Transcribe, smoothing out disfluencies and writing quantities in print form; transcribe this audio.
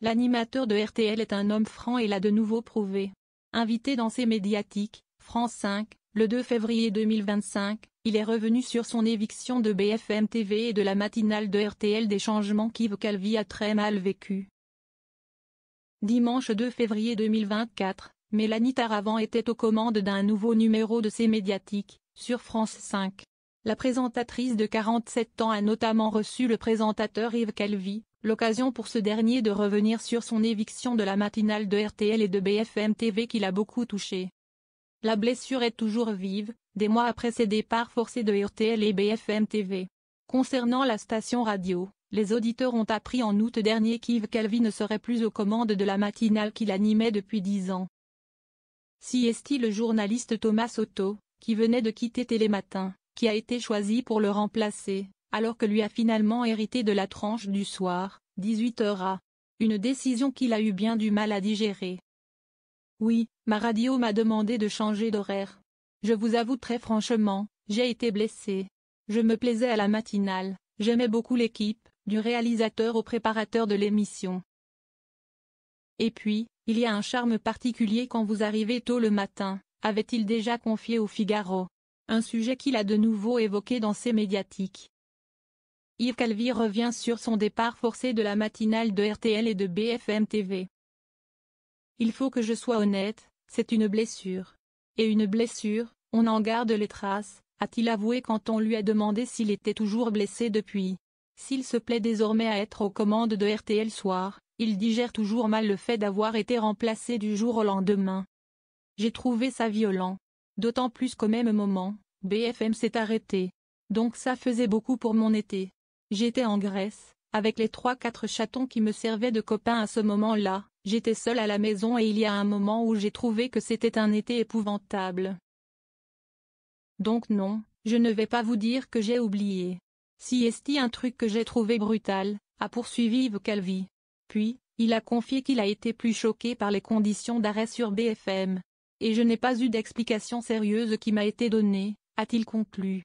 L'animateur de RTL est un homme franc et l'a de nouveau prouvé. Invité dans ses médiatiques, France 5, le 2 février 2025, il est revenu sur son éviction de BFM TV et de la matinale de RTL, des changements qu'Yves Calvi a très mal vécu. Dimanche 2 février 2024, Mélanie Taravant était aux commandes d'un nouveau numéro de ses médiatiques, sur France 5. La présentatrice de 47 ans a notamment reçu le présentateur Yves Calvi, l'occasion pour ce dernier de revenir sur son éviction de la matinale de RTL et de BFM TV qui l'a beaucoup touché. La blessure est toujours vive, des mois après ses départs forcés de RTL et BFM TV. Concernant la station radio, les auditeurs ont appris en août dernier qu'Yves Calvi ne serait plus aux commandes de la matinale qu'il animait depuis 10 ans. Si est-il le journaliste Thomas Soto, qui venait de quitter Télématin, qui a été choisi pour le remplacer, alors que lui a finalement hérité de la tranche du soir, 18h. Une décision qu'il a eu bien du mal à digérer. Oui, ma radio m'a demandé de changer d'horaire. Je vous avoue très franchement, j'ai été blessé. Je me plaisais à la matinale, j'aimais beaucoup l'équipe, du réalisateur au préparateur de l'émission. Et puis, il y a un charme particulier quand vous arrivez tôt le matin, avait-il déjà confié au Figaro. Un sujet qu'il a de nouveau évoqué dans ses médiatiques. Yves Calvi revient sur son départ forcé de la matinale de RTL et de BFM TV. Il faut que je sois honnête, c'est une blessure. Et une blessure, on en garde les traces, a-t-il avoué quand on lui a demandé s'il était toujours blessé depuis. S'il se plaît désormais à être aux commandes de RTL soir, il digère toujours mal le fait d'avoir été remplacé du jour au lendemain. J'ai trouvé ça violent. D'autant plus qu'au même moment, BFM s'est arrêté. Donc ça faisait beaucoup pour mon été. J'étais en Grèce, avec les 3-4 chatons qui me servaient de copains à ce moment-là, j'étais seule à la maison et il y a un moment où j'ai trouvé que c'était un été épouvantable. Donc non, je ne vais pas vous dire que j'ai oublié. Si est-il un truc que j'ai trouvé brutal, a poursuivi Yves Calvi. Puis, il a confié qu'il a été plus choqué par les conditions d'arrêt sur BFM. Et je n'ai pas eu d'explication sérieuse qui m'a été donnée, a-t-il conclu.